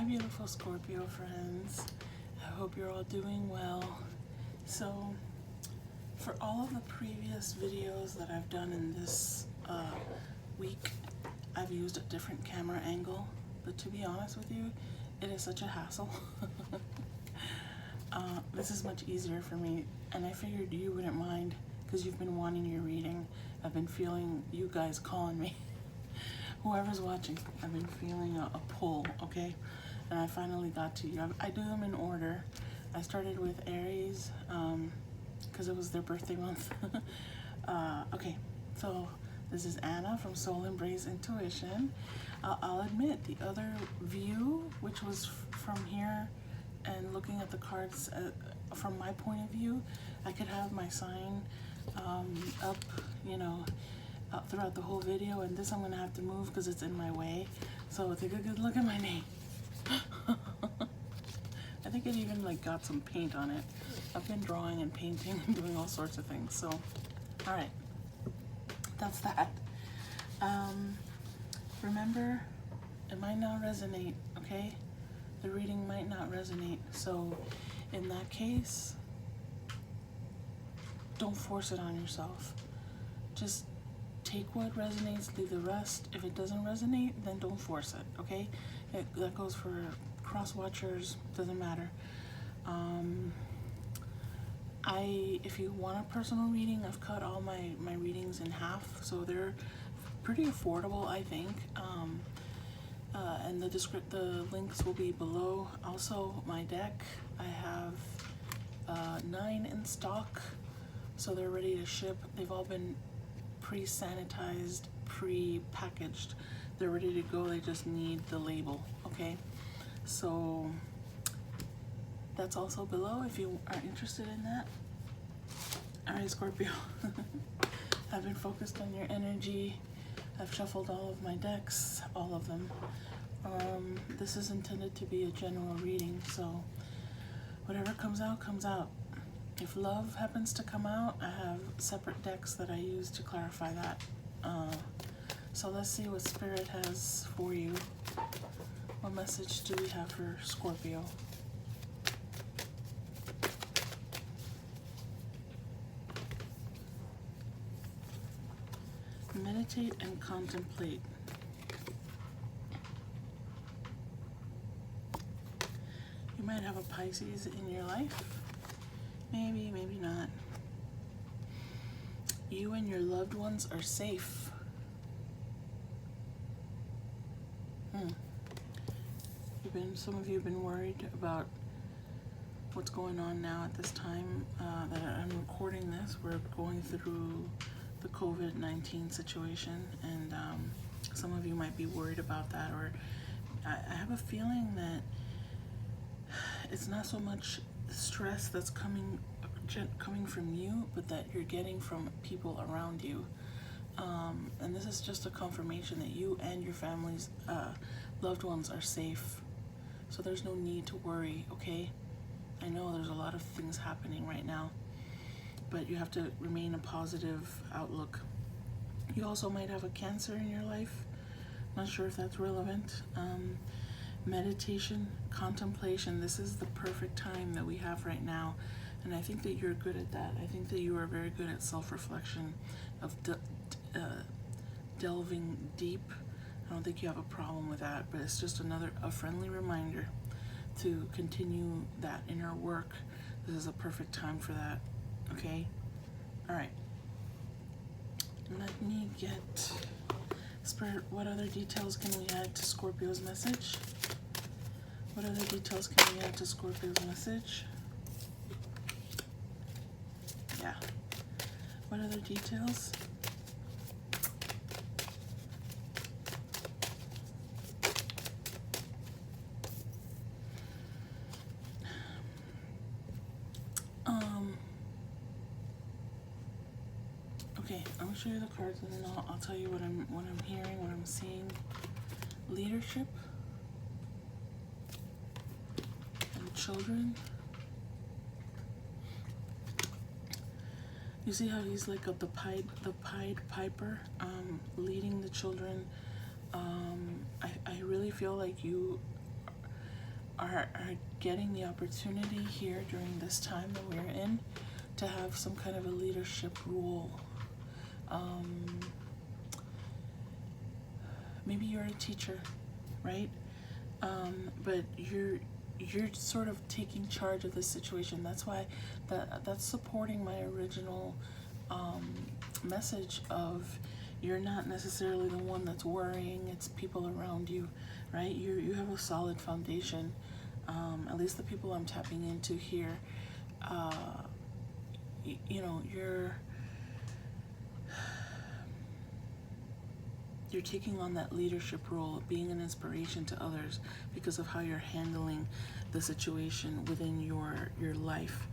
My beautiful Scorpio friends, I hope you're all doing well. So, for all of the previous videos that I've done in this week, I've used a different camera angle, but to be honest with you, it is such a hassle. This is much easier for me, and I figured you wouldn't mind because you've been wanting your reading. I've been feeling you guys calling me. Whoever's watching, I've been feeling a pull, okay? And I finally got to you. I do them in order. I started with Aries because it was their birthday month. Okay, so this is Anna from Soul Embrace Intuition. I'll admit the other view, which was from here and looking at the cards from my point of view, I could have my sign up, you know, throughout the whole video, and this I'm gonna have to move because it's in my way. So take a good look at my name. I think it even like got some paint on it. I've been drawing and painting and doing all sorts of things. So, all right, that's that. Remember, it might not resonate, okay? The reading might not resonate. So in that case, don't force it on yourself. Just take what resonates, leave the rest. If it doesn't resonate, then don't force it, okay? That goes for cross watchers, doesn't matter. If you want a personal reading, I've cut all my readings in half, so they're pretty affordable, I think. And the links will be below. Also, my deck, I have 9 in stock, so they're ready to ship. They've all been pre-sanitized, pre-packaged. They're ready to go, they just need the label, okay? So that's also below if you are interested in that. All right, Scorpio. I've been focused on your energy. I've shuffled all of my decks, all of them. This is intended to be a general reading, so whatever comes out, comes out. If love happens to come out, I have separate decks that I use to clarify that. So let's see what Spirit has for you. What message do we have for Scorpio? Meditate and contemplate. You might have a Pisces in your life. Maybe, maybe not. You and your loved ones are safe. Some of you have been worried about what's going on now at this time that I'm recording this. We're going through the COVID-19 situation, and some of you might be worried about that, or I have a feeling that it's not so much stress that's coming from you, but that you're getting from people around you. And this is just a confirmation that you and your family's loved ones are safe. So there's no need to worry, okay? I know there's a lot of things happening right now, but you have to remain a positive outlook. You also might have a Cancer in your life. Not sure if that's relevant. Meditation, contemplation, this is the perfect time that we have right now. And I think that you're good at that. I think that you are very good at self-reflection, of delving deep. I don't think you have a problem with that, but it's just a friendly reminder to continue that inner work. This is a perfect time for that, okay? All right. Let me get, Spirit, what other details can we add to Scorpio's message? What other details can we add to Scorpio's message? Yeah. What other details? Okay, I'm gonna show you the cards, and then I'll tell you what I'm hearing, what I'm seeing. Leadership and children. You see how he's like the Pied Piper, leading the children. I really feel like you are getting the opportunity here during this time that we're in to have some kind of a leadership role. Maybe you're a teacher, right? But you're sort of taking charge of the situation. That's why that's supporting my original message of you're not necessarily the one that's worrying, it's people around you, right? You have a solid foundation. At least the people I'm tapping into here, you know, you're taking on that leadership role of being an inspiration to others because of how you're handling the situation within your life.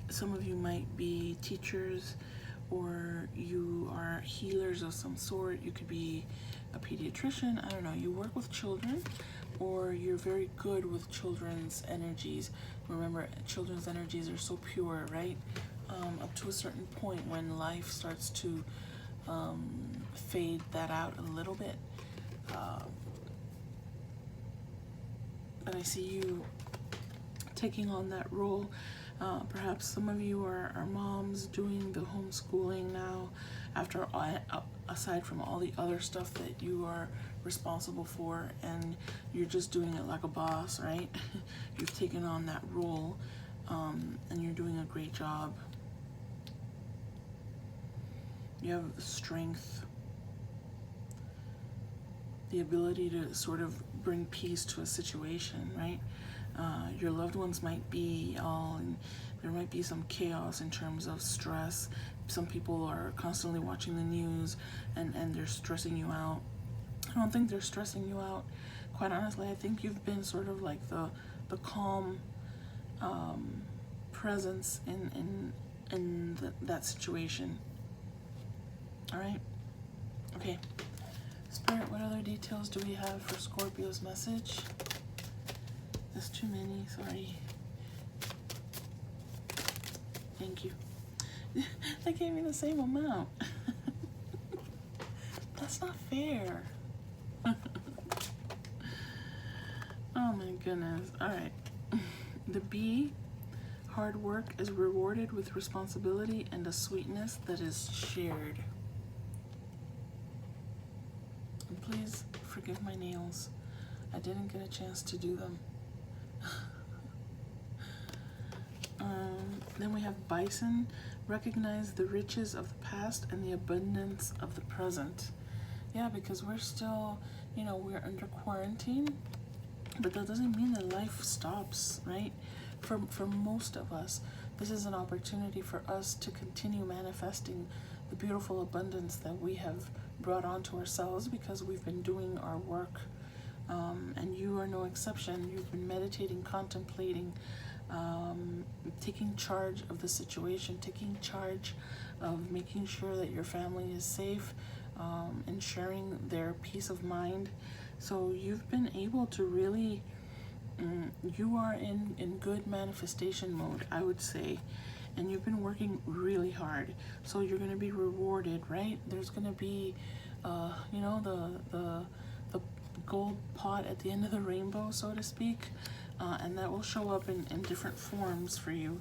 Some of you might be teachers, or you are healers of some sort. You could be a pediatrician, I don't know. You work with children, or you're very good with children's energies. Remember, children's energies are so pure, right? Up to a certain point when life starts to fade that out a little bit. But I see you taking on that role. Perhaps some of you are moms doing the homeschooling now, after aside from all the other stuff that you are responsible for, and you're just doing it like a boss, right? You've taken on that role, and you're doing a great job. You have the strength, the ability to sort of bring peace to a situation, right? Your loved ones might be and there might be some chaos in terms of stress. Some people are constantly watching the news and they're stressing you out. I don't think they're stressing you out. Quite honestly, I think you've been sort of like the calm presence in that situation. All right? Okay. Spirit, what other details do we have for Scorpio's message? There's too many, sorry. Thank you. They gave me the same amount. That's not fair. Oh my goodness. All right. The B, hard work is rewarded with responsibility and a sweetness that is shared. And please forgive my nails. I didn't get a chance to do them. Then we have Bison, recognize the riches of the past and the abundance of the present. Yeah, because we're still, you know, we're under quarantine, but that doesn't mean that life stops, right? For most of us, this is an opportunity for us to continue manifesting the beautiful abundance that we have brought onto ourselves because we've been doing our work. And you are no exception. You've been meditating, contemplating, taking charge of the situation, taking charge of making sure that your family is safe, ensuring their peace of mind. So you've been able to really, you are in good manifestation mode, I would say. And you've been working really hard. So you're going to be rewarded, right? There's going to be, you know, the gold pot at the end of the rainbow, so to speak. And that will show up in different forms for you.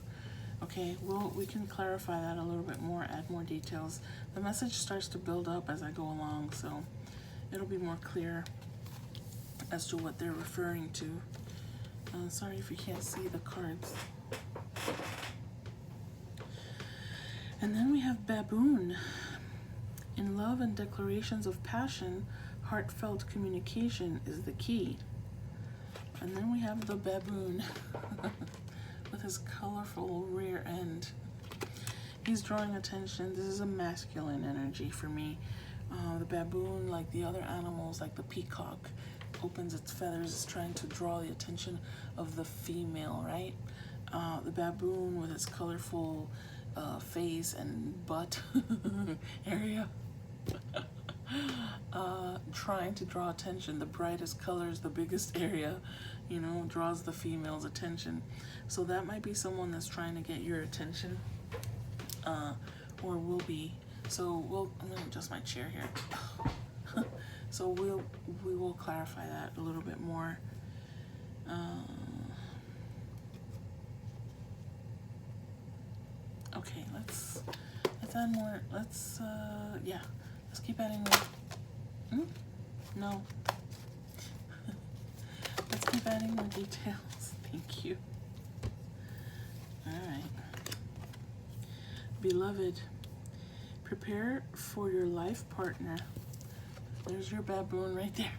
Okay, we can clarify that a little bit more, add more details. The message starts to build up as I go along, so it'll be more clear as to what they're referring to. Sorry if you can't see the cards. And then we have Baboon. In love and declarations of passion, heartfelt communication is the key. And then we have the baboon with his colorful rear end. He's drawing attention. This is a masculine energy for me. The baboon, like the other animals, like the peacock, opens its feathers, is trying to draw the attention of the female, right? The baboon with its colorful face and butt area. Trying to draw attention. The brightest colors, the biggest area, you know, draws the female's attention. So that might be someone that's trying to get your attention, or will be. So I'm gonna adjust my chair here. So we will clarify that a little bit more. Okay, let's add more. Yeah, let's keep adding more. No. Let's keep adding more details. Thank you. All right. Beloved, prepare for your life partner. There's your baboon right there.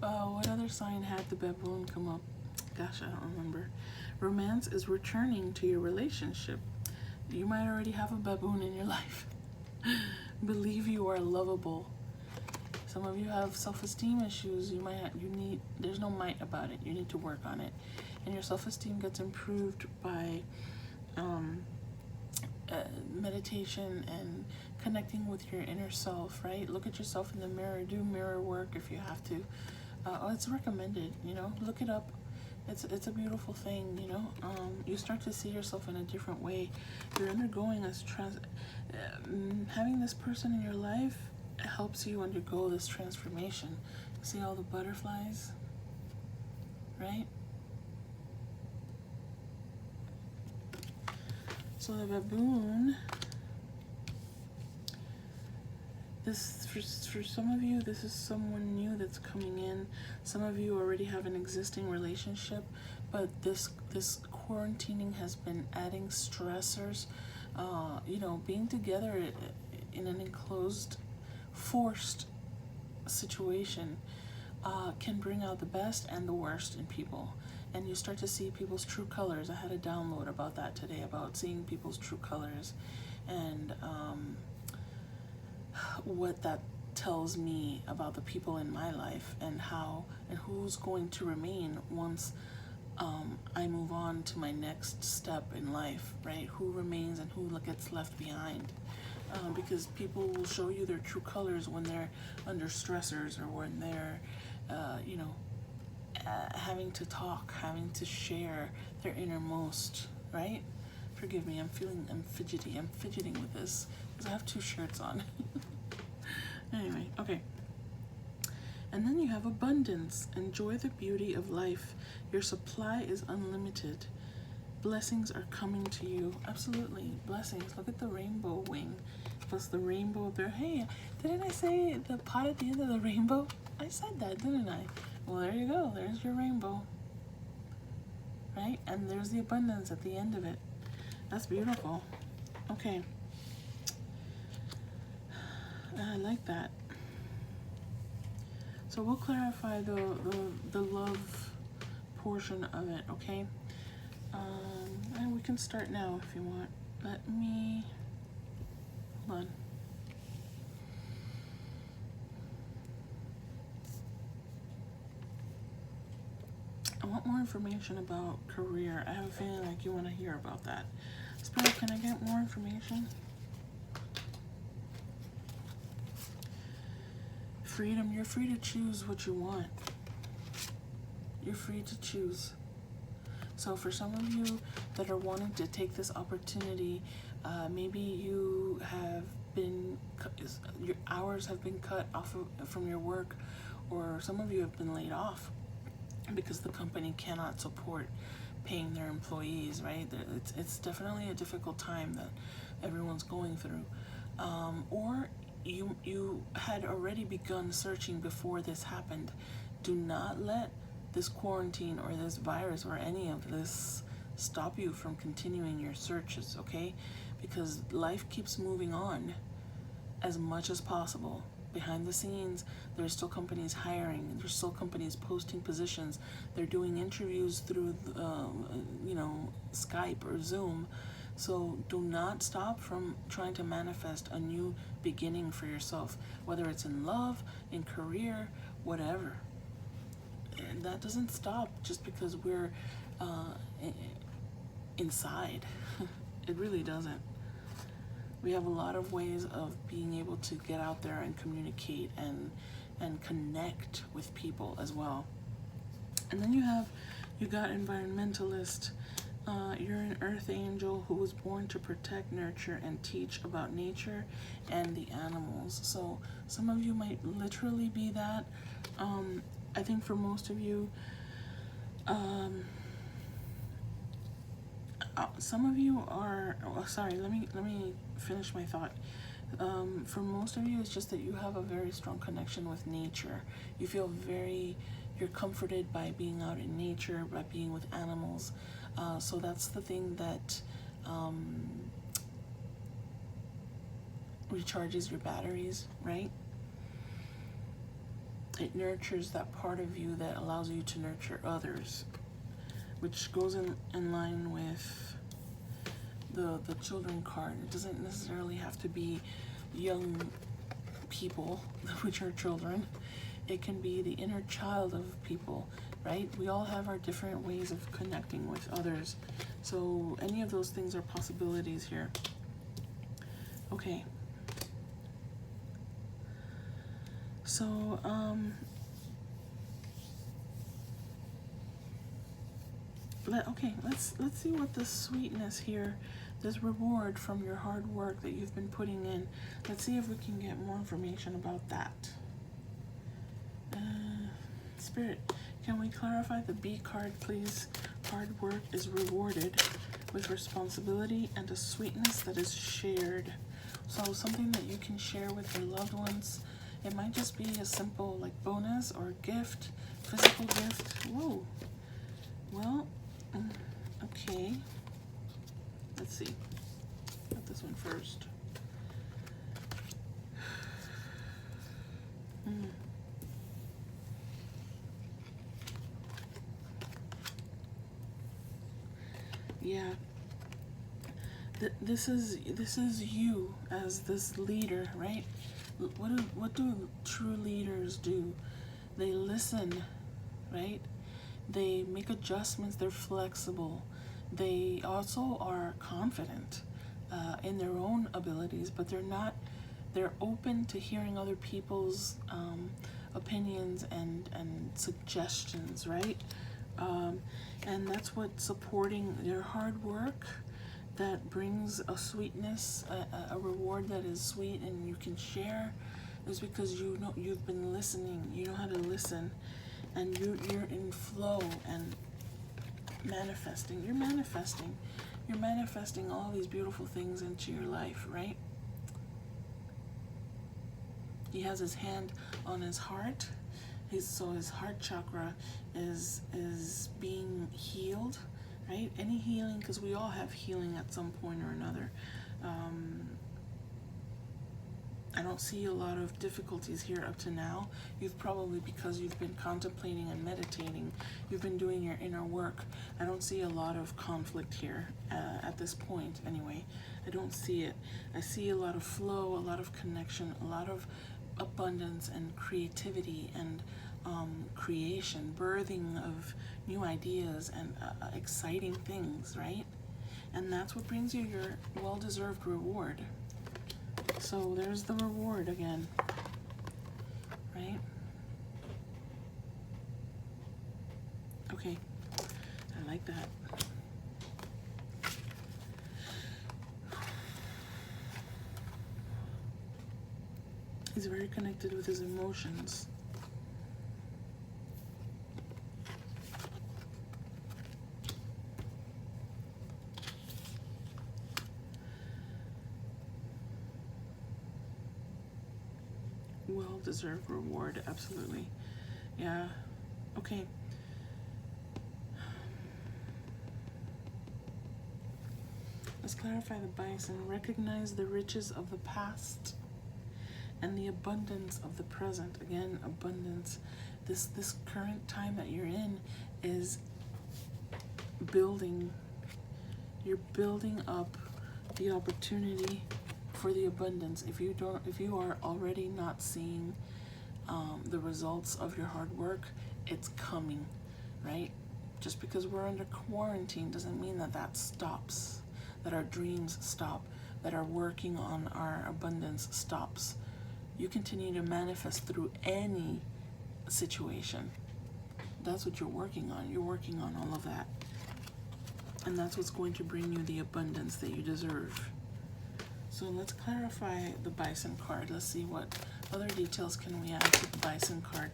What other sign had the baboon come up? Gosh, I don't remember. Romance is returning to your relationship. You might already have a baboon in your life. Believe you are lovable. Some of you have self-esteem issues. There's no might about it. You need to work on it. And your self-esteem gets improved by meditation and connecting with your inner self, right? Look at yourself in the mirror. Do mirror work if you have to. It's recommended, look it up. It's a beautiful thing, you start to see yourself in a different way. You're undergoing having this person in your life helps you undergo this transformation. See all the butterflies, right? So the baboon, for some of you, this is someone new that's coming in. Some of you already have an existing relationship, but this quarantining has been adding stressors. Being together in an enclosed, forced situation can bring out the best and the worst in people. And you start to see people's true colors. I had a download about that today, about seeing people's true colors, and what that tells me about the people in my life, and who's going to remain once I move on to my next step in life, right? Who remains and who gets left behind. Because people will show you their true colors when they're under stressors, or when they're, having to talk, having to share their innermost, right? Forgive me, I'm fidgeting with this because I have 2 shirts on. Anyway, okay. And then you have abundance. Enjoy the beauty of life. Your supply is unlimited. Blessings are coming to you. Absolutely, blessings. Look at the rainbow wing, plus the rainbow up there. Hey, didn't I say the pot at the end of the rainbow? I said that, didn't I? Well, there you go. There's your rainbow, right? And there's the abundance at the end of it. That's beautiful. Okay. I like that. So we'll clarify the love portion of it, okay? And we can start now if you want. Hold on. I want more information about career. I have a feeling like you want to hear about that. Spirit, can I get more information? Freedom. You're free to choose what you want. You're free to choose. So for some of you that are wanting to take this opportunity, maybe you have been, your hours have been cut off from your work, or some of you have been laid off because the company cannot support paying their employees, right? It's definitely a difficult time that everyone's going through. Or you had already begun searching before this happened. Do not let this quarantine or this virus or any of this stop you from continuing your searches, okay? Because life keeps moving on as much as possible. Behind the scenes, there's still companies hiring, there's still companies posting positions, they're doing interviews through Skype or Zoom. So do not stop from trying to manifest a new beginning for yourself, whether it's in love, in career, whatever. And that doesn't stop just because we're inside. It really doesn't. We have a lot of ways of being able to get out there and communicate and connect with people as well. And then you got environmentalist. You're an earth angel who was born to protect, nurture, and teach about nature and the animals. So some of you might literally be that. I think for most of you, Some of you are, oh, sorry, let me finish my thought. For most of you, it's just that you have a very strong connection with nature. You feel you're comforted by being out in nature, by being with animals. So that's the thing that recharges your batteries, right? It nurtures that part of you that allows you to nurture others, which goes in line with the children card. It doesn't necessarily have to be young people, which are children. It can be the inner child of people, right? We all have our different ways of connecting with others. So any of those things are possibilities here. Okay. So, let's see what the sweetness here, this reward from your hard work that you've been putting in. Let's see if we can get more information about that. Spirit, can we clarify the B card, please? Hard work is rewarded with responsibility and a sweetness that is shared. So something that you can share with your loved ones. It might just be a simple like bonus or gift, physical gift. Whoa. Well, okay. Let's see. Got this one first. Yeah. This is you as this leader, right? What do true leaders do? They listen, right? They make adjustments. They're flexible. They also are confident in their own abilities, but they're open to hearing other people's opinions and suggestions, right? And that's what supporting their hard work that brings a sweetness, a reward that is sweet and you can share, is because you've been listening. You know how to listen, and you're in flow and manifesting. You're manifesting all these beautiful things into your life, right? He has his hand on his heart. So his heart chakra is being healed, right? Any healing, because we all have healing at some point or another. I don't see a lot of difficulties here up to now. You've probably, because you've been contemplating and meditating, you've been doing your inner work. I don't see a lot of conflict here at this point anyway. I don't see it. I see a lot of flow, a lot of connection, a lot of abundance and creativity and creation, birthing of new ideas and exciting things, right? And that's what brings you your well-deserved reward. So there's the reward again, right? Okay, I like that. He's very connected with his emotions. Well-deserved reward, absolutely. Yeah, okay. Let's clarify the bison. Recognize the riches of the past and the abundance of the present. Again, abundance. This current time that you're in is building. You're building up the opportunity for the abundance. If you are already not seeing the results of your hard work, it's coming, right? Just because we're under quarantine doesn't mean that stops, that our dreams stop, that our working on our abundance stops. You continue to manifest through any situation. That's what you're working on. You're working on all of that. And that's what's going to bring you the abundance that you deserve. So let's clarify the bison card. Let's see what other details can we add to the bison card.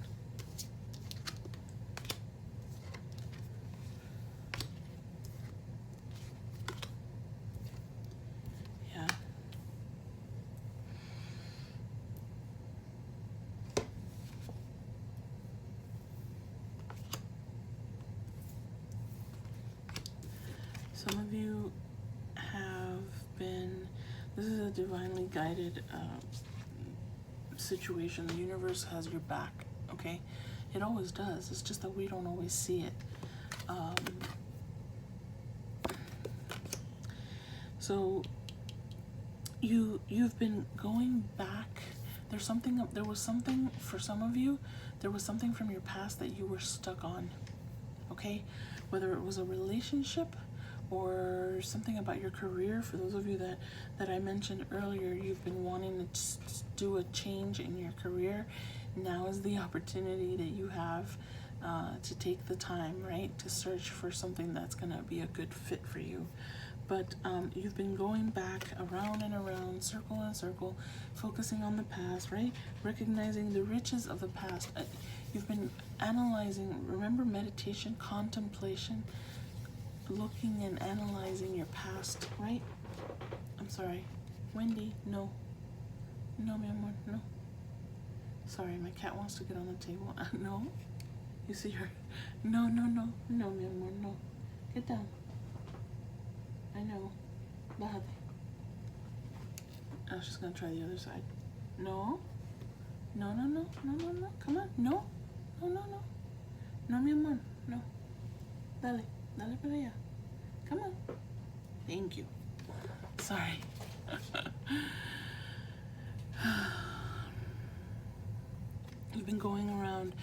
Some of you have been, this is a divinely guided situation. The universe has your back, okay? It always does. It's just that we don't always see it. So you've been going back. There was something for some of you. There was something from your past that you were stuck on, okay? Whether it was a relationship or something about your career. For those of you that I mentioned earlier, you've been wanting to do a change in your career. Now is the opportunity that you have to take the time, right, to search for something that's gonna be a good fit for you. But you've been going back around and around, circle and circle, focusing on the past, right? Recognizing the riches of the past. You've been analyzing, remember meditation, contemplation, looking and analyzing your past, right? I'm sorry. Wendy, no. No, mi amor, no. Sorry, my cat wants to get on the table. No. You see her? No, no, no. No, mi amor, no. Get down. I know. Bájate. I was just gonna try the other side. No. No, no, no. No, no, no. Come on. No. No, no, no. No, mi amor. No. Dale. Dale para allá. Come on. Thank you. Sorry. You've been going around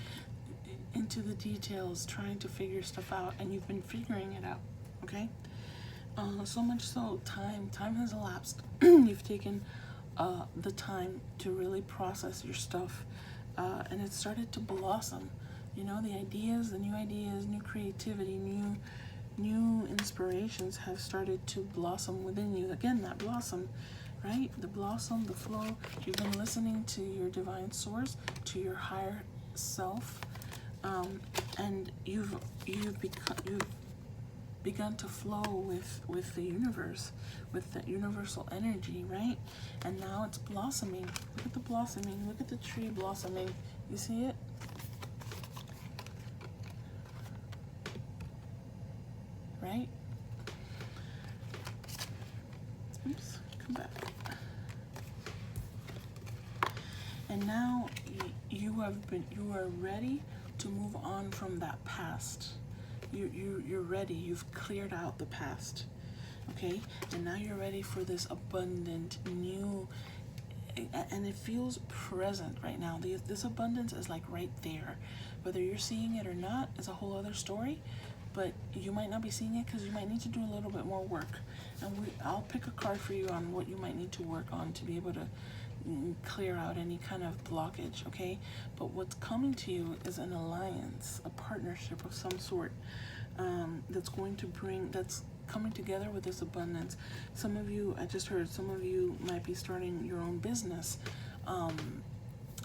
into the details, trying to figure stuff out, and you've been figuring it out, okay? So much so, time has elapsed. You've taken the time to really process your stuff, and it started to blossom. You know, the ideas, the new ideas, new creativity, new inspirations have started to blossom within you. Again, that blossom, right? The blossom, the flow. You've been listening to your divine source, to your higher self, and you've begun to flow with the universe, with that universal energy, right? And now it's blossoming. Look at the blossoming. Look at the tree blossoming. You see it? Right? Oops, come back. And now you are ready to move on from that past. You're ready. You've cleared out the past, okay? And now you're ready for this abundant new, and it feels present right now. This abundance is like right there. Whether you're seeing it or not is a whole other story, but you might not be seeing it because you might need to do a little bit more work. And I'll pick a card for you on what you might need to work on to be able to clear out any kind of blockage, okay? But what's coming to you is an alliance, a partnership of some sort, that's coming together with this abundance. Some of you, I just heard, some of you might be starting your own business.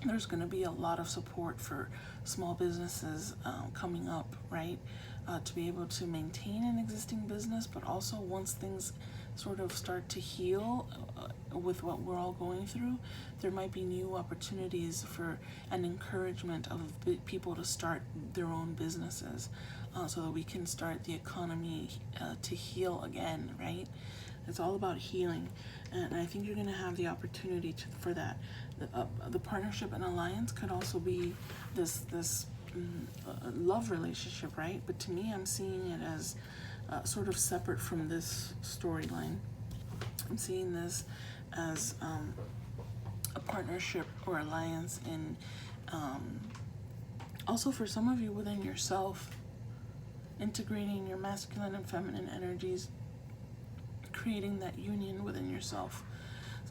There's going to be a lot of support for small businesses coming up, right? To be able to maintain an existing business, but also once things sort of start to heal with what we're all going through, there might be new opportunities for an encouragement of people to start their own businesses, so that we can start the economy to heal again, right? It's all about healing, and I think you're going to have the opportunity for that. The partnership and alliance could also be this love relationship, right? But to me, I'm seeing it as sort of separate from this storyline. I'm seeing this as a partnership or alliance in also for some of you within yourself, integrating your masculine and feminine energies, creating that union within yourself,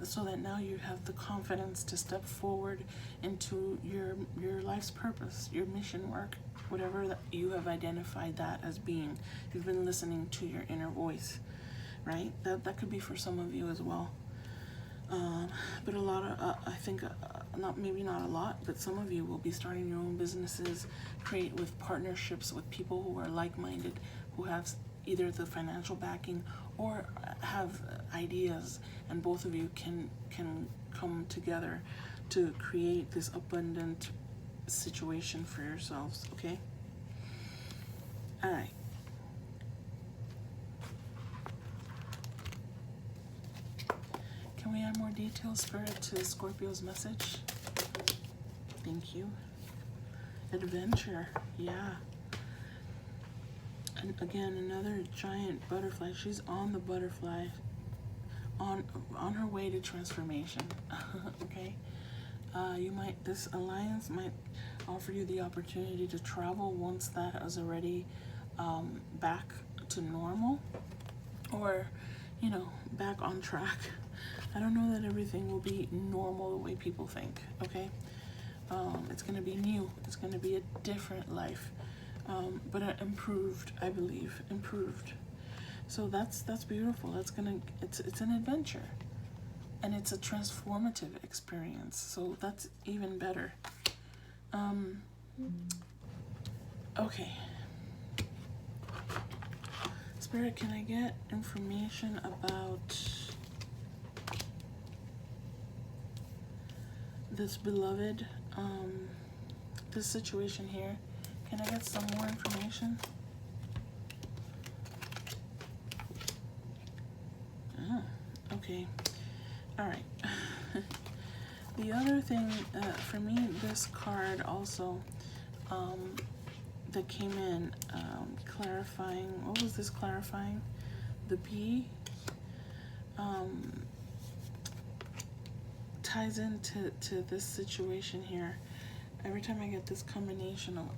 so that now you have the confidence to step forward into your life's purpose, your mission work, whatever that you have identified that as being. You've been listening to your inner voice, right? That could be for some of you as well. But a lot of, I think, maybe not a lot, but some of you will be starting your own businesses, create with partnerships with people who are like-minded, who have either the financial backing or have ideas, and both of you can come together to create this abundant situation for yourselves, okay? All right. details, Spirit, to Scorpio's message? Thank you. Adventure, yeah. And again, another giant butterfly. She's on the butterfly, on her way to transformation. Okay. This alliance might offer you the opportunity to travel once that is already back to normal, or back on track. I don't know that everything will be normal the way people think. Okay. It's going to be new. It's going to be a different life, but improved, I believe, improved. So that's beautiful. It's an adventure, and it's a transformative experience. So that's even better. Okay. Spirit, can I get information about this beloved, this situation here? Can I get some more information? Oh, okay. All right. The other thing, for me, this card also, that came in, clarifying, what was this clarifying? The bee, ties into this situation here. Every time I get this combination of,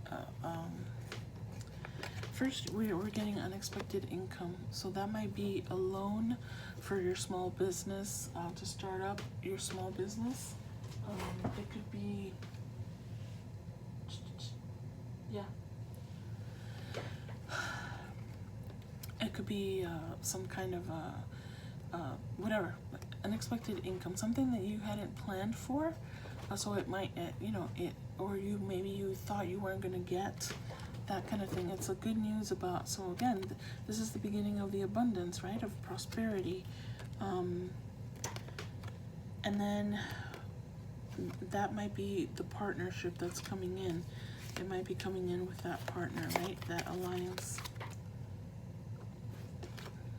first we're getting unexpected income, so that might be a loan for your small business, to start up your small business. It could be, yeah, it could be some kind of whatever, unexpected income, something that you hadn't planned for. So it might, or maybe you thought you weren't going to get that kind of thing. It's a good news about, so again, this is the beginning of the abundance, right, of prosperity. And then that might be the partnership that's coming in. It might be coming in with that partner, right? That alliance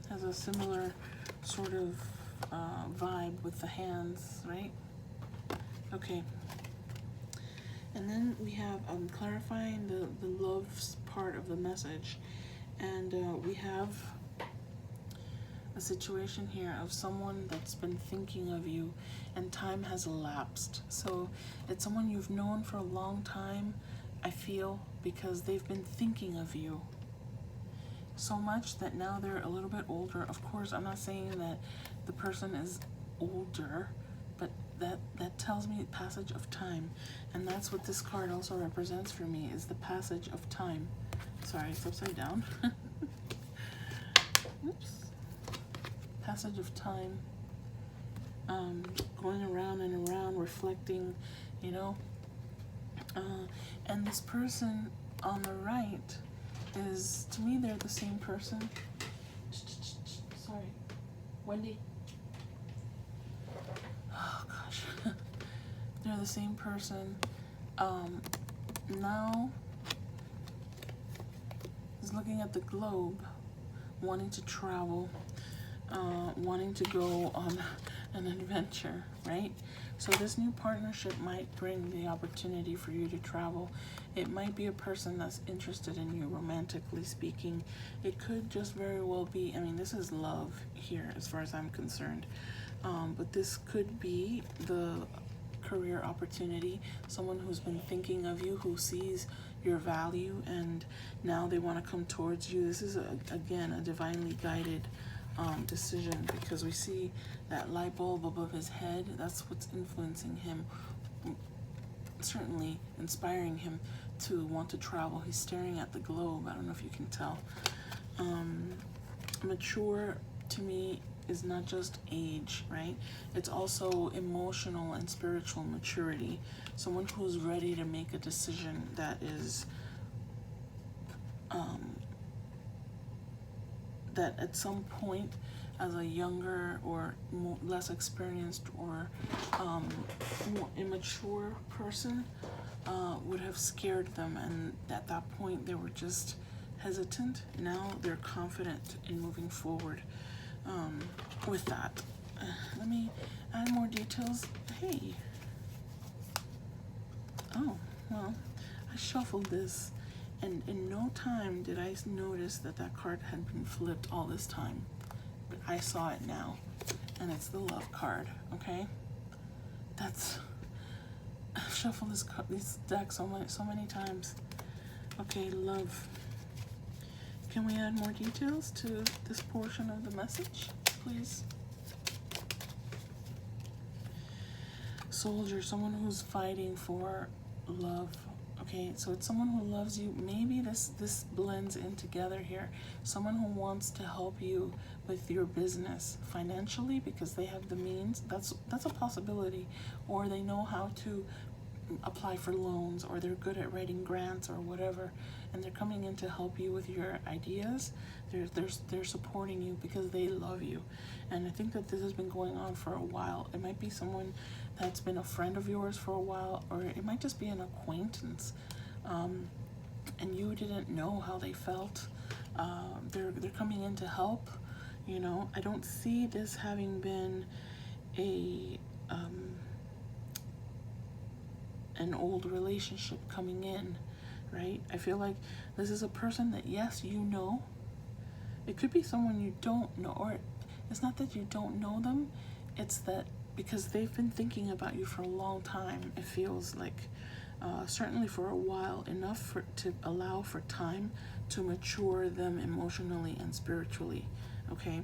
has a similar sort of vibe with the hands, right? Okay. And then we have clarifying the love part of the message. And we have a situation here of someone that's been thinking of you, and time has elapsed. So it's someone you've known for a long time, I feel, because they've been thinking of you so much that now they're a little bit older. Of course, I'm not saying that the person is older, but that tells me passage of time. And that's what this card also represents for me, is the passage of time. Sorry, it's upside down. Oops. Passage of time. Going around and around, reflecting, and this person on the right is, to me, they're the same person. Sorry, Wendy. Oh gosh. They're the same person. Now is looking at the globe, wanting to travel, wanting to go on an adventure, right? So this new partnership might bring the opportunity for you to travel. It might be a person that's interested in you, romantically speaking. It could just very well be, this is love here as far as I'm concerned. But this could be the career opportunity, someone who's been thinking of you, who sees your value, and now they want to come towards you. This is, again, a divinely guided decision, because we see that light bulb above his head. That's what's influencing him, certainly inspiring him to want to travel. He's staring at the globe. I don't know if you can tell. Mature, to me, is not just age, right? It's also emotional and spiritual maturity. Someone who's ready to make a decision that is that at some point, as a younger or less experienced or more immature person, would have scared them, and at that point they were just hesitant. Now they're confident in moving forward with that. let me add more details. Hey. Oh, well, I shuffled this, and in no time did I notice that that card had been flipped all this time. But I saw it now, and it's the love card, okay? I've shuffled this deck so many times. Okay, love. Can we add more details to this portion of the message, please? Soldier, someone who's fighting for love. Okay, so it's someone who loves you. Maybe this blends in together here. Someone who wants to help you with your business financially because they have the means. That's a possibility. Or they know how to apply for loans, or they're good at writing grants or whatever, and they're coming in to help you with your ideas. They're supporting you because they love you. And I think that this has been going on for a while. It might be someone that's been a friend of yours for a while, or it might just be an acquaintance, and you didn't know how they felt. They're coming in to help. You know, I don't see this having been an old relationship coming in, right? I feel like this is a person that, yes, you know. It could be someone you don't know, or it's not that you don't know them, it's that because they've been thinking about you for a long time. It feels like, certainly for a while, enough to allow for time to mature them emotionally and spiritually, okay?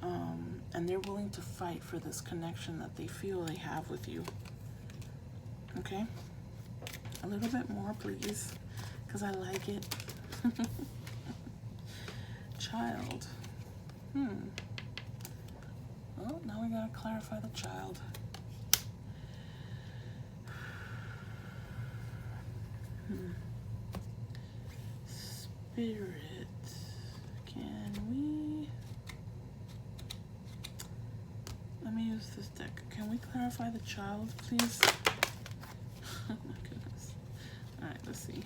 And they're willing to fight for this connection that they feel they have with you. Okay, a little bit more, please, because I like it. Child. Well, now we gotta clarify the child. Spirit, can we? Let me use this deck. Can we clarify the child, please? Oh my goodness. All right, let's see.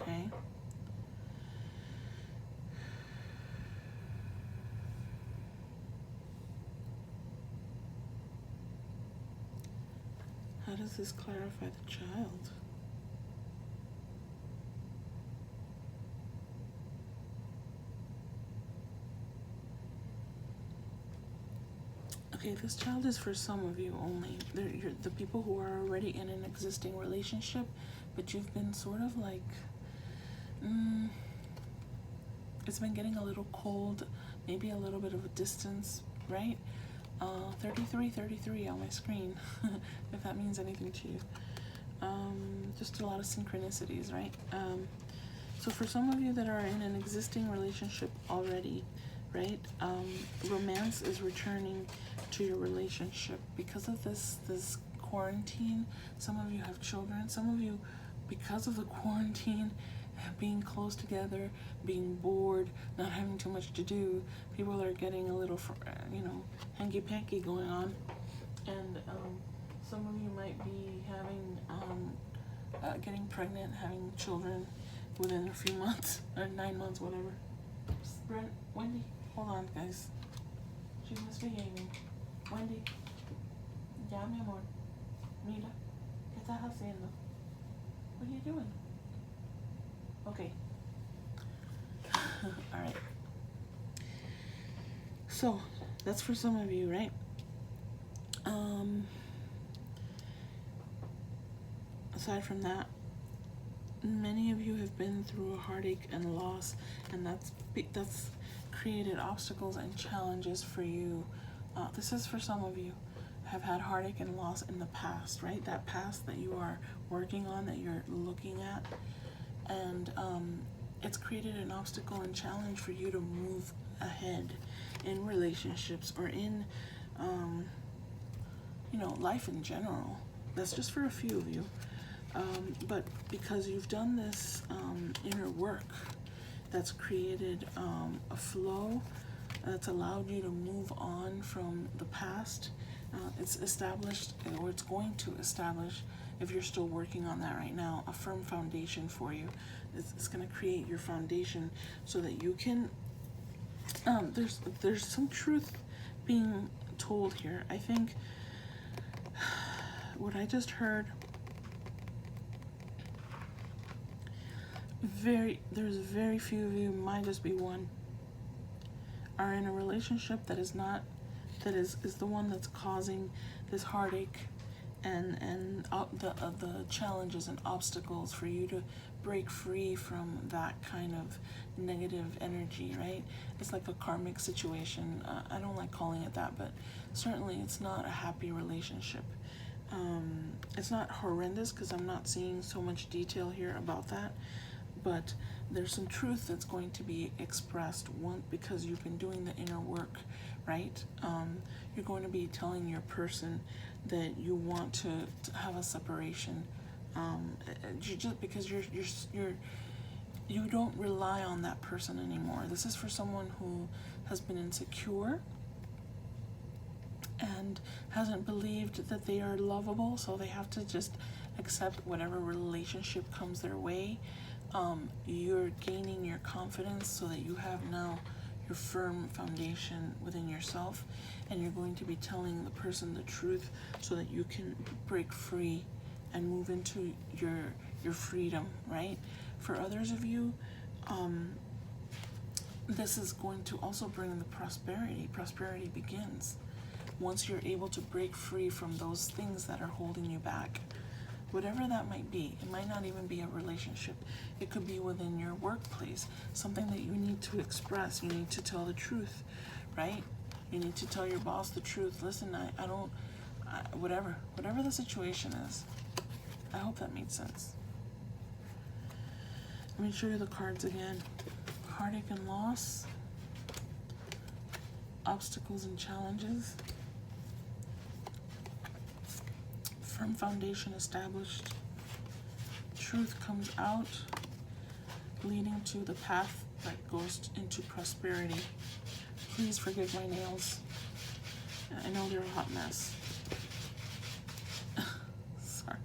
Okay. How does this clarify the child? Okay, this child is for some of you only. You're the people who are already in an existing relationship, but you've been sort of like, it's been getting a little cold, maybe a little bit of a distance, right? 33 on my screen, if that means anything to you. Just a lot of synchronicities, right? So for some of you that are in an existing relationship already, right? Romance is returning to your relationship because of this quarantine. Some of you have children. Some of you, because of the quarantine, being close together, being bored, not having too much to do, people are getting a little, hanky-panky going on. And some of you might be having, getting pregnant, having children within a few months, or 9 months, whatever. Brent, Wendy, hold on, guys. She's misbehaving. Wendy. Ya, mi amor. Mira. ¿Qué estás haciendo? What are you doing? Okay. All right. So, that's for some of you, right? Aside from that, many of you have been through a heartache and loss, and that's created obstacles and challenges for you. This is for some of you have had heartache and loss in the past, right? That past that you are working on, that you're looking at, and it's created an obstacle and challenge for you to move ahead in relationships or in life in general. That's just for a few of you. But because you've done this inner work, that's created a flow that's allowed you to move on from the past, It's established, or it's going to establish, if you're still working on that right now, a firm foundation for you. It's going to create your foundation so that you can, there's some truth being told here. I think what I just heard, there's very few of you, might just be one, are in a relationship that is not, that is the one that's causing this heartache and the challenges and obstacles for you to break free from that kind of negative energy, right? It's like a karmic situation. I don't like calling it that, but certainly it's not a happy relationship. It's not horrendous because I'm not seeing so much detail here about that, but there's some truth that's going to be expressed, one, because you've been doing the inner work, right? You're going to be telling your person that you want to have a separation, just because you don't rely on that person anymore. This is for someone who has been insecure and hasn't believed that they are lovable, so they have to just accept whatever relationship comes their way. You're gaining your confidence so that you have now your firm foundation within yourself, and you're going to be telling the person the truth so that you can break free and move into your freedom, right? For others of you, this is going to also bring the prosperity. Prosperity begins once you're able to break free from those things that are holding you back. Whatever that might be, it might not even be a relationship. It could be within your workplace, something that you need to express. You need to tell the truth, right? You need to tell your boss the truth. Listen, whatever the situation is. I hope that made sense. Let me show you the cards again. Heartache and loss, obstacles and challenges, firm foundation established, truth comes out, leading to the path that goes into prosperity. Please forgive my nails. I know they're a hot mess. Sorry.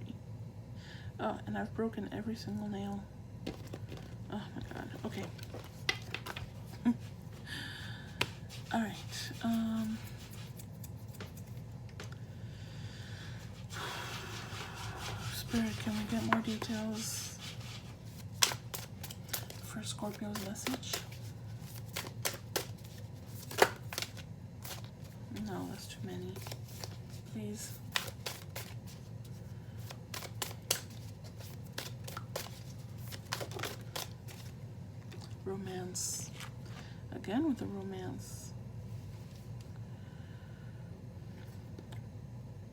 Oh, and I've broken every single nail. Oh my god. Okay. All right. Spirit, can we get more details for Scorpio's message? No, that's too many. Please. Romance. Again with the romance.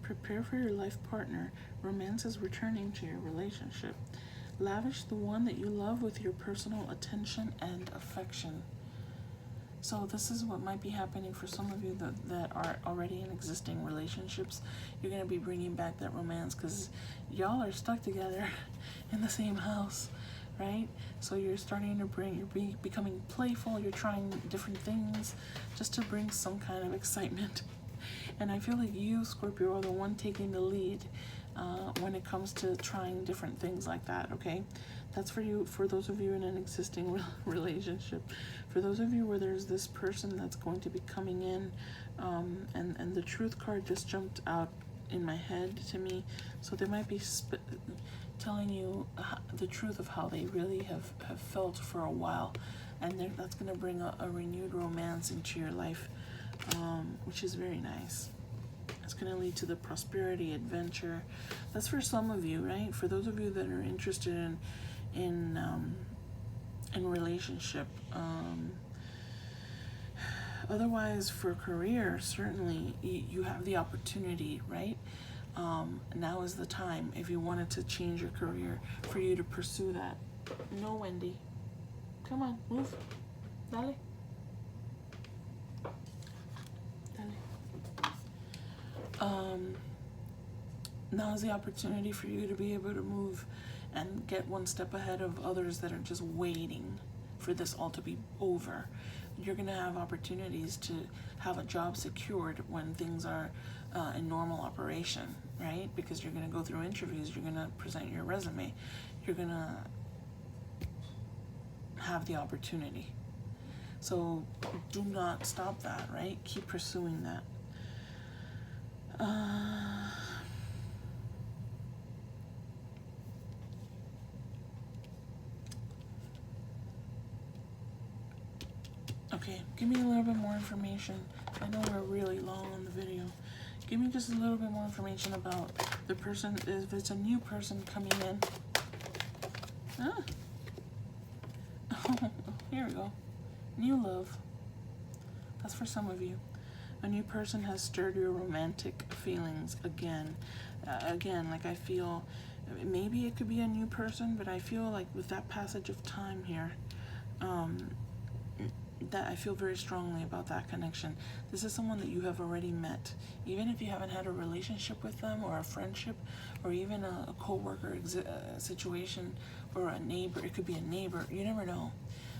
Prepare for your life partner. Romance is returning to your relationship. Lavish the one that you love with your personal attention and affection. So this is what might be happening for some of you that are already in existing relationships. You're going to be bringing back that romance because y'all are stuck together in the same house, right? So you're starting to you're becoming playful. You're trying different things just to bring some kind of excitement. And I feel like you, Scorpio, are the one taking the lead when it comes to trying different things like that, okay? That's for you, for those of you in an existing relationship. For those of you where there's this person that's going to be coming in, and the truth card just jumped out in my head to me. So they might be telling you the truth of how they really have felt for a while. And that's going to bring a renewed romance into your life, which is very nice. It's going to lead to the prosperity, adventure. That's for some of you, right? For those of you that are interested in relationship. Otherwise, for career, certainly you have the opportunity, right? Now is the time, if you wanted to change your career, for you to pursue that. No, Wendy. Come on, move. Dale. Now is the opportunity for you to be able to move and get one step ahead of others that are just waiting for this all to be over. You're going to have opportunities to have a job secured when things are in normal operation, right? Because you're going to go through interviews, you're going to present your resume, you're going to have the opportunity. So do not stop that, right? Keep pursuing that. Okay, give me a little bit more information. I know we're really long on the video. Give me just a little bit more information about the person, if it's a new person coming in. Ah. Oh, here we go. New love. That's for some of you. A new person has stirred your romantic feelings again. Again, like I feel, maybe it could be a new person, but I feel like with that passage of time here, that I feel very strongly about that connection. This is someone that you have already met. Even if you haven't had a relationship with them, or a friendship, or even a co-worker situation, or a neighbor. It could be a neighbor. You never know.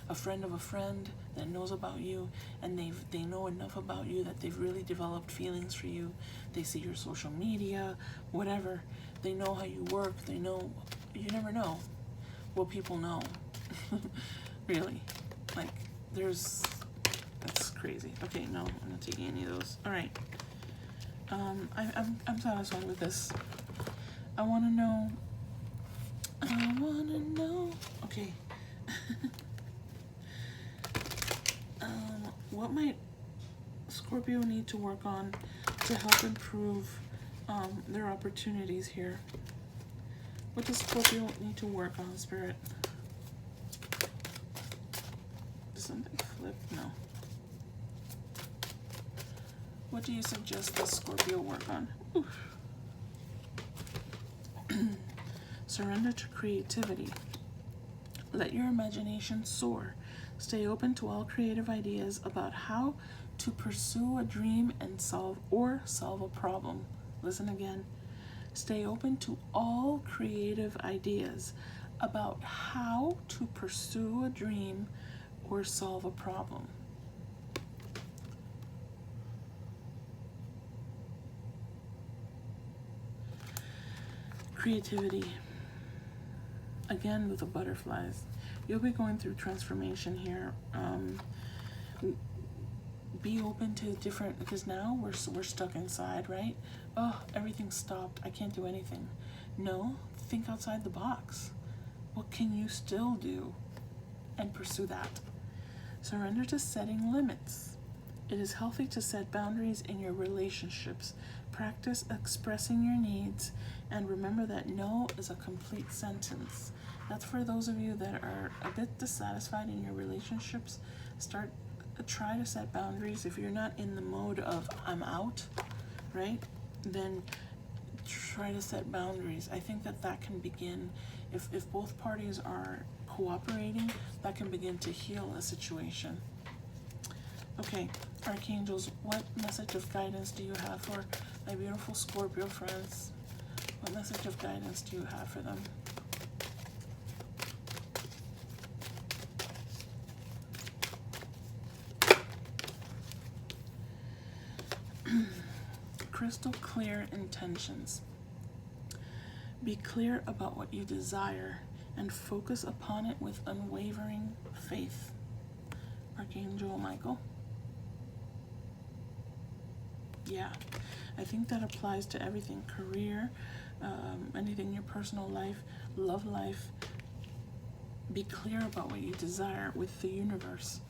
A friend of a friend that knows about you, and they know enough about you that they've really developed feelings for you. They see your social media, whatever. They know how you work. They know. You never know what people know. Really, like. That's crazy. Okay, no, I'm not taking any of those. All right. I'm satisfied with this. I want to know. Okay. What might Scorpio need to work on to help improve their opportunities here? What does Scorpio need to work on, Spirit? Something flip? No. What do you suggest that Scorpio work on? Surrender to creativity. Let your imagination soar. Stay open to all creative ideas about how to pursue a dream and solve a problem. Listen again. Stay open to all creative ideas about how to pursue a dream or solve a problem. Creativity. Again with the butterflies. You'll be going through transformation here. Be open to different, because now we're stuck inside, right? Oh, everything's stopped. I can't do anything. No, think outside the box. What can you still do? And pursue that. Surrender to setting limits. It is healthy to set boundaries in your relationships. Practice expressing your needs, and remember that no is a complete sentence. That's for those of you that are a bit dissatisfied in your relationships. Try to set boundaries. If you're not in the mode of I'm out, right, then try to set boundaries. I think that can begin, if both parties are cooperating, that can begin to heal a situation. Okay, Archangels, what message of guidance do you have for my beautiful Scorpio friends? What message of guidance do you have for them? Crystal clear intentions. Be clear about what you desire and focus upon it with unwavering faith. Archangel Michael. Yeah, I think that applies to everything. Career, anything in your personal life, love life. Be clear about what you desire with the universe,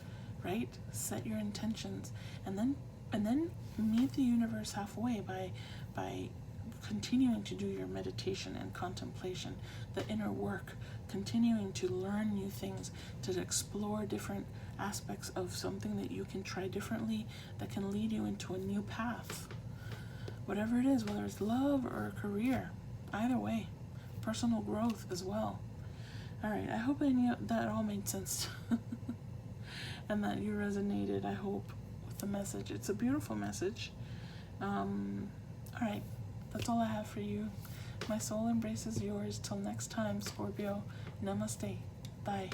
right? Set your intentions, and then meet the universe halfway by continuing to do your meditation and contemplation, the inner work, continuing to learn new things, to explore different aspects of something that you can try differently, that can lead you into a new path. Whatever it is, whether it's love or a career, either way, personal growth as well. All right, I hope that all made sense and that you resonated, I hope, with the message. It's a beautiful message. All right, that's all I have for you. My soul embraces yours. Till next time, Scorpio. Namaste. Bye.